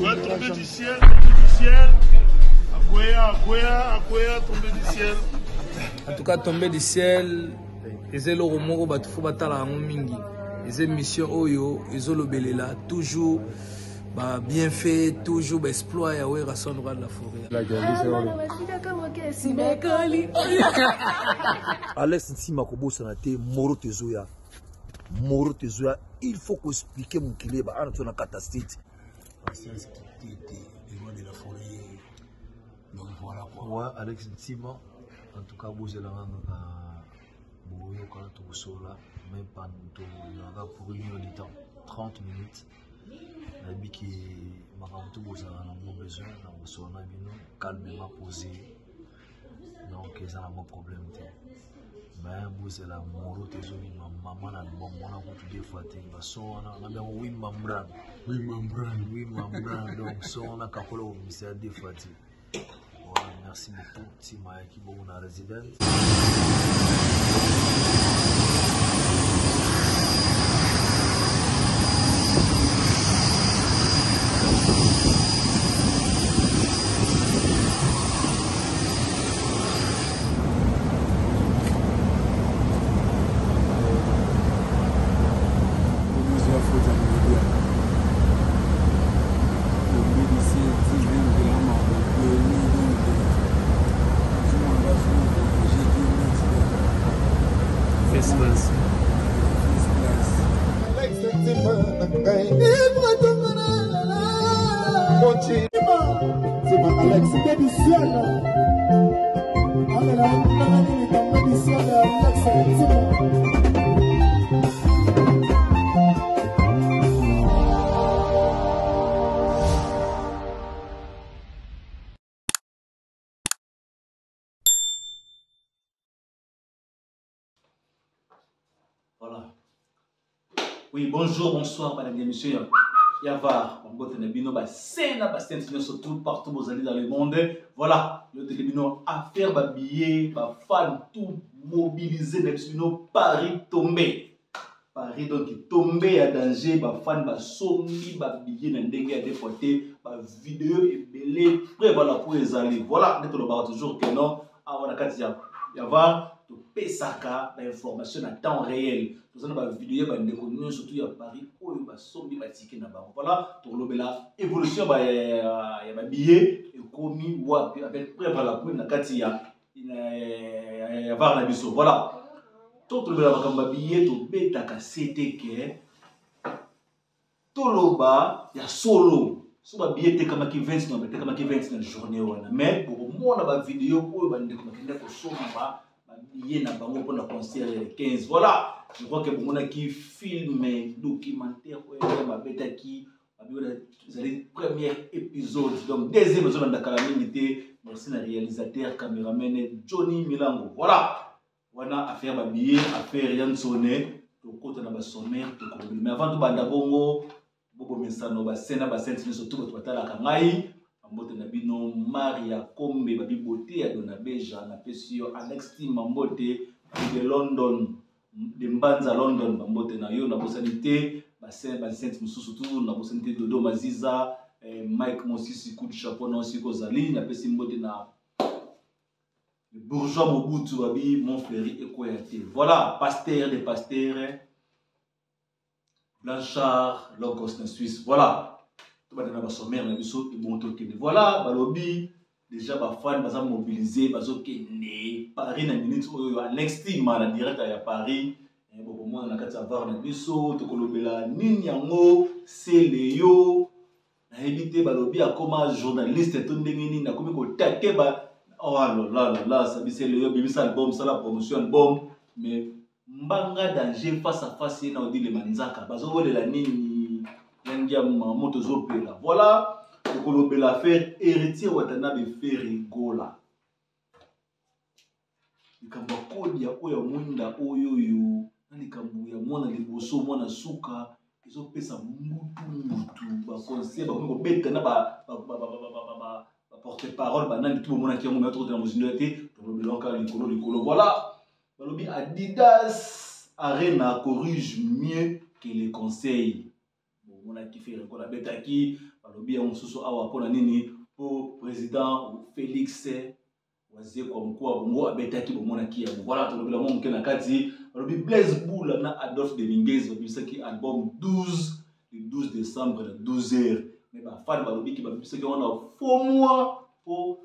Ouais, tombé du ciel, tombé du ciel. Akwea, tombé du ciel. En tout cas, tombé du ciel. Et le romoro batufo batala mingi. Et mission oyo, ils ont le toujours bien fait, toujours exploit et ouais rasson droit de la forêt. Alex Ntima Kobo Sanate, Moro Tezoya. Moro Tezoya, il faut qu'on explique mon kilé, bah, on a catastrophe. C'est de la forêt. Donc voilà quoi. Ouais, Alex Ntima, en tout cas, vous êtes là, vous êtes là, même pas pour une heure de temps, 30 minutes. Je que je suis besoin de calmement posé. Donc, c'est un problème. Mais vous êtes là, Moro Tezoya, maman, maman, des fois, oui, membran. Donc, on a capolo, c'est des fois. Merci beaucoup, Tima qui est mon résident. Voilà. Oui, bonjour, bonsoir, madame et messieurs. Yavar, on botte les bino, c'est surtout partout vous allez dans le monde. Voilà, le télébino affaire, billet, fan, tout mobilisé, les bino, Paris tombé. Paris donc tombé à danger, fan, sommi, billet, n'endégué à déporter, vidéo et belé, prêt, voilà, pour les aller. Voilà, dès que le bar toujours que non, à on a qu'à dire, Yavar. Pesaka l'information en temps réel. Nous avons une vidéo surtout à Paris où il y a des tickets. Voilà, pour l'évolution, il y a des billets et commis avec preuve à la première Katia. Il y a un biseau. Voilà. Tout le monde a billet, tout le monde a CTK. Tout le monde a solo. Si vous avez billet, vous avez 20 dans la journée. Mais pour moi, on a une vidéo où il y a des solo. Il y a un bon concert 15. Voilà, je crois que vous avez qui film documentaire qui vous avez premier épisode donc deuxième épisode de la calamité. Merci le réalisateur caméraman Johnny Milango. Voilà, on a affaire billet, affaire rien sonné, to côté na ba sommaire to ko mais avant tout banda bongo bobo mesano ba sena ba sentine surtout to batala kangai. Mbote na bino Maria Kombe babi beauté ya dona beja na pesio Alex Team mbote de London de Mbanza London mbote na yo na bosanité ba sent mususu tout na bosanité Dodo Maziza Mike Mosisi coup de chapeau na aussi kozali na pesi mbote na le bourgeois Mobutu babi Montfleury Ekoyate. Voilà, pasteur des pasteurs Blanchard Logos na Suisse. Voilà. Voilà, balobi déjà fan baza mobilisé bazo kende Paris na minute oyo Alex Team na direct ya Paris boko mona na kati ya var na biso to kolobela nini yango c'est Léo na éviter balobi akoma journaliste to ndenge nini na komi ko take ba oh là ça bi c'est Léo bimisa album ça la promotion album mais mbanga danger face à face na odi le manzaka bazo volela nini voilà, le l'affaire héritier Watana de Ferrigola. Il y a Munda Oyoyo, il y a Mona de Bosso, Mona Souka, ils ont fait ça Moutou, conseil, porte-parole, tout le monde qui a mon maître de la musulmité, voilà, Adidas Arena corrige mieux que les conseils. On a kiffé la bête qui balobi ya mosusu awa pona nini po président Félix wazie kwa mkuu wa bongo abetaki bomona kia voilà tolobi la moke na kati balobi Blaise Boula na Adolphe Delinguez babisaki album 12 le 12 décembre à 12h mais ba fan balobi ki babisaki on a faux mois pour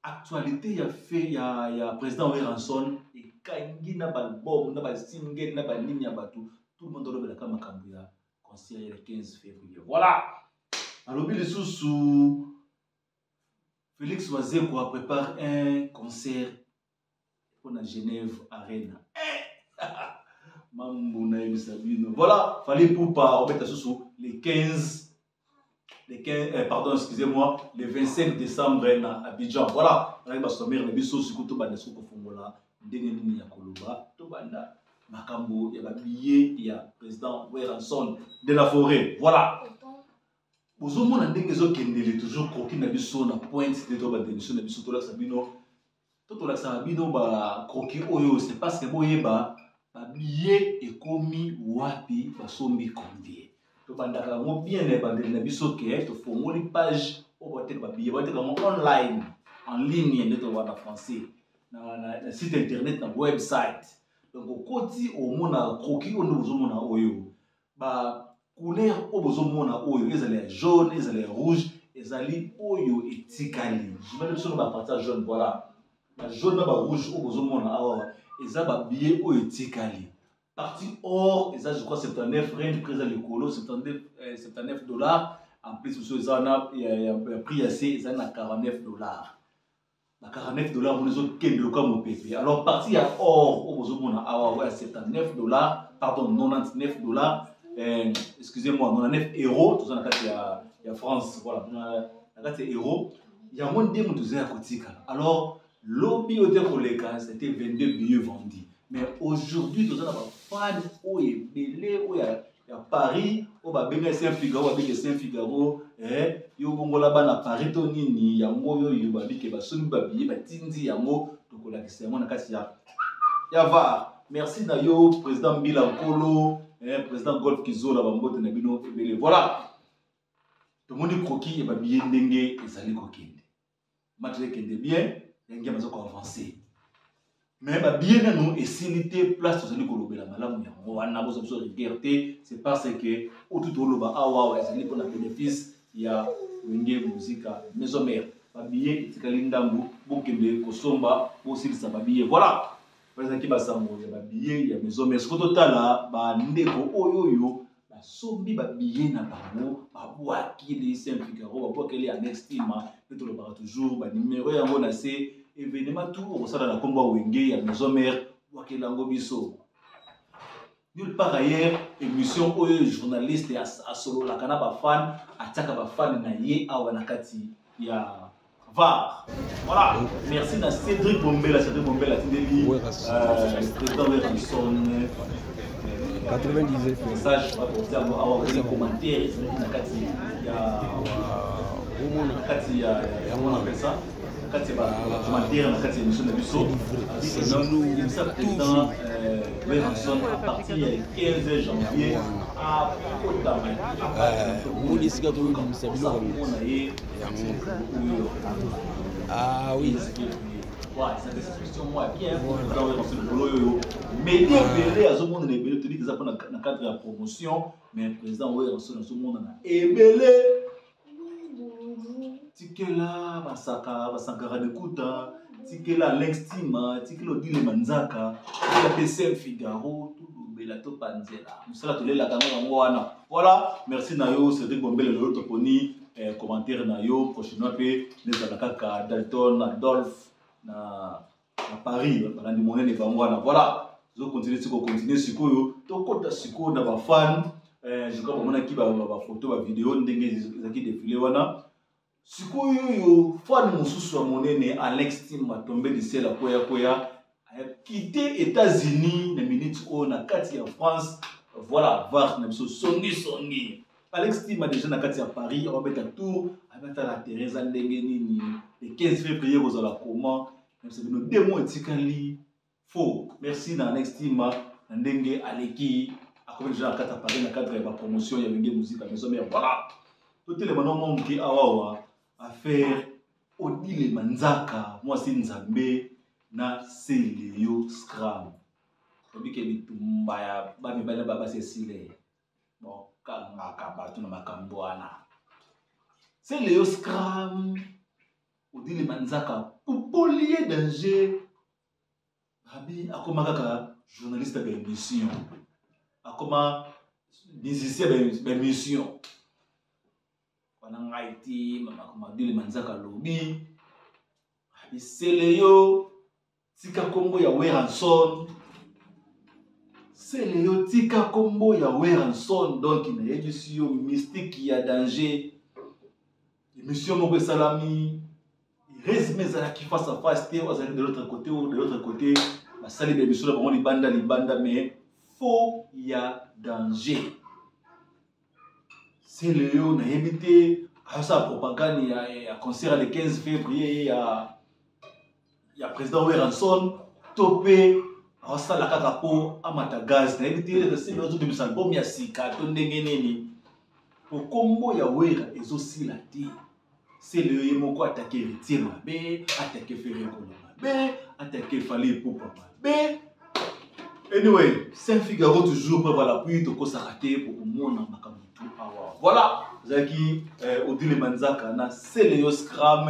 actualité ya fait ya président Weranson et kangi na ba album na ba single na ba nini ya batu tout le monde lobela kama makambo ya concert le 15 février voilà alobi le sous Félix Wazeko prépare un concert pour la Genève Arena. Voilà, fallait pour pas remettre sous les 15, pardon, excusez-moi, le 25 décembre à Abidjan. Voilà, on va sommer les bisous sur tout bande sur Kofongola, Deneni Yakoloba, tout banda Makambo, il y a billet, il y a président Weranson de la forêt. Voilà. Vous avez toujours croqué na biso na pointe de toba démission na biso tola sabino tola sabino ba croqué oyo c'est parce que boyeba ba billet et commis wapi ba sombi combien to bandaka mo bien na bandeli na biso ke to fongoli page o bote ba billet bote comme online en ligne de to wana français na site internet na website donc au koti au mona croqué on nous mona oyo ba couleur obozomona oyo ezali jaune ezali rouge ezali oyo etikali jimana biso ba partage jaune voilà la jaune na ba rouge obozomona awa eza ba billet oyo etikali partie or eza je crois 79 range prix le colo 79 dollars en plus aussi eza na prix assez eza na 49 dollars na 49 dollars on les autres kendo comme pepe alors partie ya or obozomona awa ouais 79 dollars pardon 99 dollars excusez-moi, 99 euros, tout ça dans il y a France, voilà, dans les euros, il y a moins de gens à côté. Alors, lobby au Téléca, c'était 22 billets vendus. Mais aujourd'hui, tout ça dans fan, où il y a Paris, où il y a Saint-Figaro, avec Saint-Figaro, il y a là-bas à Paris, il y a Moyo, il y a Biki, il y a Sony Babi, il y a Tindi, il y a Mo, donc on a dit, il y a VAR. Merci Nayo, président Bilankolo. Président Golf Kizola Bambote Nabino Ebele. Voilà. Tout le monde croquis et babillé dengue et sali kokende. Matériel kende bien, il y a besoin d'avancer. Mais babillé nous et silité place sali kolobela malamu ya wana bozo bozo liberté, c'est parce que autour de loba awa sali pour la bénéfice il y a wenge musica maison mère. Babillé tikalindangu bokende kosomba aussi ça babillé. Voilà. Qui basango ya ba billet ya maison mais ce que total ba ndeko oyoyo ba sombi ba billet na bango ba boaki de Saint-Figaro ba boaki les annexe tima to le bara toujours ba numéro ya ngona c'est événement tout au sala na kombo wenge ya maison mère boaki lango biso nulle part ailleurs émission oyo journaliste ya solo la kana ba fan ataka ba fan na ye awa na kati ya VAR. Voilà, merci à Cédric Bombela, Tindeli, président Weranson, 99 message pour avoir des commentaires, il y a comment on appelle ça? Quand il y a commentaire dans cette émission de Busso, il s'est président Weranson à partir du 15 janvier à Potame. Ah oui. Ouais, ça question moi bien mais débélé à ce monde les bélé te dit que ça dans le cadre de la promotion mais le président Weranson dans ce monde a ébélé tikela basaka basankara de kuta tikela l'extima tikela dile manzaka la PC Figaro tout bela to panzela musala to lela kanga ngwana voilà merci nayo Cédric Bombele le autre poni commentaire nayo prochainement pe les alaka Dalton Adolphe na Paris bana di monene bangwana voilà zo continuer sikoyo to kota sikoyo na ba fan je crois mona ki ba photo ba vidéo ndenge ezaki défilé wana sikoyo fan mususu wa monene Alex Tim tombé du ciel koya a quitté États-Unis na minute o na kati ya France voilà VAR na biso songi Alex Tim a déjà na kati ya Paris on va mettre tour avec la Teresa ndenge nini le 15 février vous allez comment même c'est nos démons etikali faux merci na Alex Tim na ndenge aleki a comme déjà na kati ya Paris na cadre ya promotion ya wenge musique à maison mais voilà totele manomo mki awawa affaire Odile Manzaka moi c'est Nzambe na Seleo Scram obike bitumba ya bami bana baba Cecile bon kanga kabatu na makambwana Seleo Scram Odile Manzaka Poupolier danger Abi akoma kaka journaliste d'émission akoma musicien d'émission en Haïti, maman Odile Manzaka lobby, Seleo tika kombo ya Weranson, Seleo tika kombo ya Weranson donc il y a émission mystique qui a danger, émission Moko Salami, il résumé ça qui face à face, de l'autre côté ou de l'autre côté, la salle d'émission là vraiment les banda mais faux il y a danger. Seleo na évité à sa propagande il y a concert le 15 février il y a président Weranson topé à ça la kakapo à Matagaz na évité Seleo de album ya sika to ndenge nini pour combo ya Wera ezosi la ti Seleo yemoko attaquer Ritier mabe attaquer Ferré mabe attaquer Fali Poupa mabe. Anyway, Saint-Figaro toujours pour l'appui de Kosarate pour mon Makamutu. Voilà, Zaki Odile Manzaka na Seleo Scram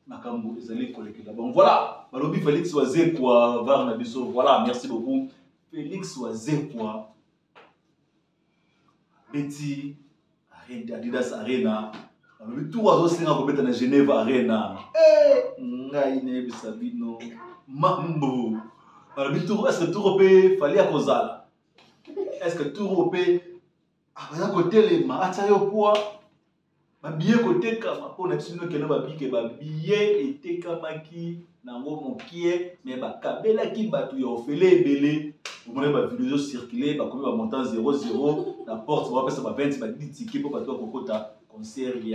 Makambu ezali collecté là. Bon voilà, Balobi Félix Oazé quoi var na biso. Voilà, merci beaucoup. Félix Oazé quoi Betty Adidas Arena. Balobi tout oiseau singa ko beta na Genève Arena. Ngai ne bisabino mambo. Alors, est-ce que tout repé fallait à Kozala? Est-ce que tout repé à côté les matayo quoi? Ma billet côté comme on a dit que nos billet était comme qui nango mokie mais ba kabela qui batu yo fele belé vous voyez ma vidéo circuler ba comme ba montant 00 la porte va passer ba 20 ba 10 tickets pour batu kokota concert il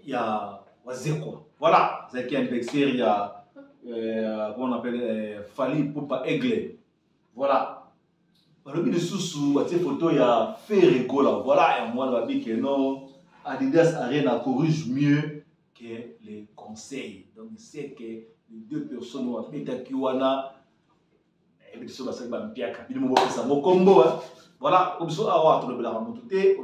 y a wazeko voilà c'est qui anniversaire il y a comment on appelle Fali Poupa Aigle. Voilà. Le but de sous à ces photos il y a fait là. Voilà et moi la vie que non Adidas Arena corrige mieux que les conseils. Donc c'est que les deux personnes ont fait Takiwana et bien sûr ça va bien capiter mon ça mon combo. Voilà comme ça on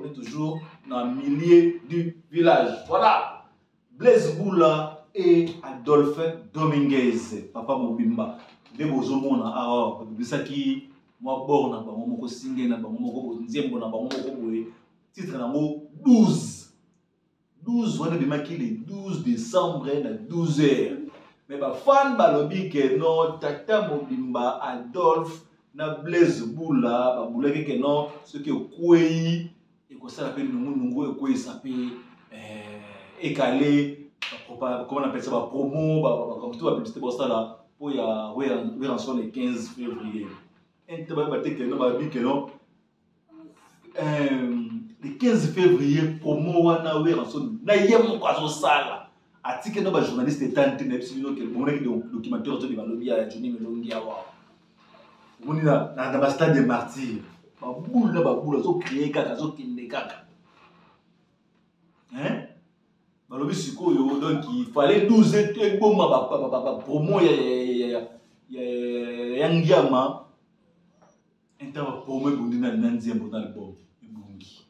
est toujours dans le milieu du village. Voilà. Blaise Boula et Adolphe Dominguez, Papa Mobimba. De bozomona awa bisaki moi borna ba momoko singe na ba momoko nzembo na ba momoko boye titre nango 12 wana bimaki le 12 décembre na 12h mais ba fan balobi ke non Tata Mobimba Adolphe na Blaise Boula ba boulaki ke non ce que kwei et ko ça appelle nungu e kwei sapé écalé. Comment on appelle ça, promo, comme tout la publicité pour ça là, pour y avoir le 15 février. Le 15 février, promo wana Weranson, na yemo kwa zo sala. Atike no ba journaliste etante na episode que bon nek documentaire de balobi ya Johnny Melongi awa. Woni na ba stade des martyrs. Ba boule zo créer kaka zo kinde kaka. Hein? Balobi sikoyo donc il fallait 12 et bon promo ya ngiama inter promo bundina na nzembo na album ibungi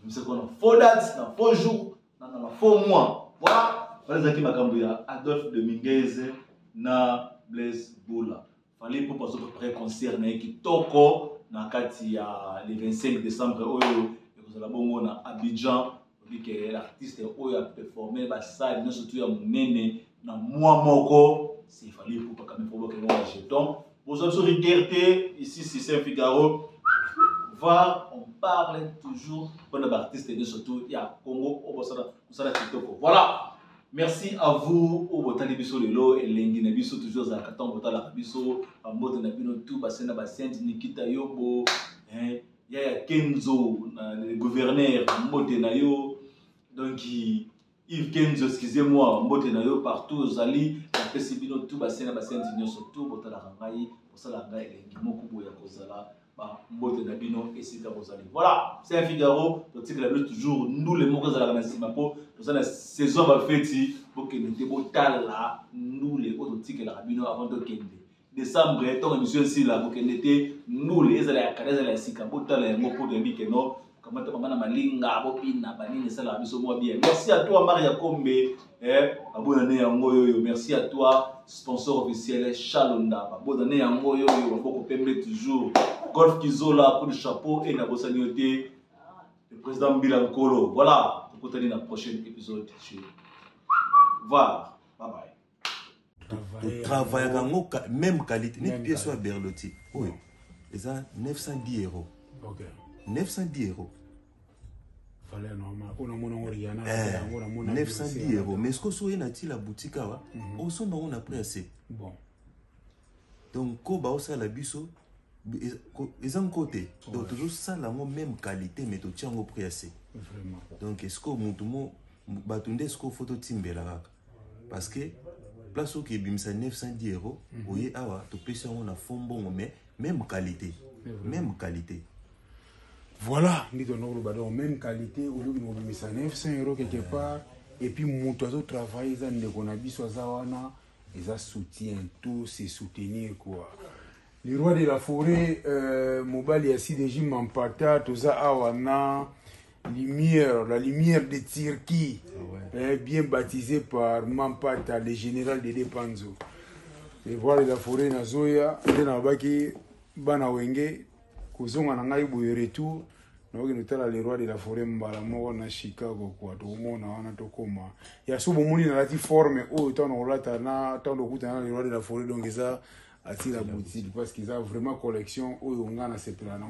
c'est qu'on a 4 dates na 4 jours na 4 mois voilà voilà qui makambo ya Adolphe Dominguez na Blaise Boula fallait pour passer pré concert na kitoko na kati ya le 25 décembre oyo ekozala bongo na Abidjan. Que l'artiste a performé ça nous surtout à monene na moi moko c'est fallait pour pas quand même provoquer un jeton vous avez regardé ici c'est Saint-Figaro voir on parle toujours bon artiste et surtout il y a Congo au ça TikTok voilà merci à vous au botali biso lelo et lengi na biso toujours za katon botala biso ambote na bino tout bassin na bassin Nikita Yobo hein ya Kenzo le gouverneur mbote na yo donc Yves Kenzo excusez-moi mbote na yo partout zali na pesi bino tout bassin na bassin surtout botala ngai osala ngai elengi moko boya kozala mbote na bino esika bozali. Voilà, c'est un Figaro, donc la toujours nous les mots que la Simapo, nous la saison va fêter pour que nous tala nous les autres tickets la bino avant de kende. Décembre ton émission ici là pour que n'était nous les la cadence la sika botala les mots pour de bikeno comment maman na malinga bopina banini ça la biso moi bien. Merci à toi Maria Kombe bonne année yango yo, merci à toi sponsor officiel Chalonda, bonne année yango yo beaucoup pembe toujours Golf Kizola pour le chapeau et na bosanioté le président Bilankolo. Voilà, on continue dans le prochain épisode sur VAR. Bye bye. Travail même qualité, une pièce soit Berlotti. Oui. Et ça 910 €. Ok. 910 €. Fallait normal. On a mon Oriana. 910 €. Mais ce que soit nati la boutique là, au son on a pris assez. Bon. Donc ko ba osa la biso ils ont côté. Donc toujours ça la même qualité mais tu tiens au prix assez. Vraiment. Donc est-ce que mon batunde est-ce que photo timbela parce que place qui bimsa 910 €, oui awa to pesa on a fond bon mais même qualité. Même qualité. Voilà, nous avons même qualité, au lieu de nous mettre 900 € quelque part, et puis nous avons travaillé, ils ont soutien, tout c'est soutenir quoi. Le roi de la forêt, Mobali Assi de Jim Mampata, tout ça awana, lumière, la lumière de Turquie, bien baptisé par Mampata, le général de Depanzo. Le roi de la forêt Nazoya, Denabaki, Banawenge, Kuzonga Nangai Bouyeretu, nous avons le roi de la forêt Mbalamo na Chicago quoi to mona wana to koma ya subo muni na lati forme o tano lata na tano kuta le roi de la forêt donc ça attire la boutique parce qu'ils ont vraiment collection o ngana sepela na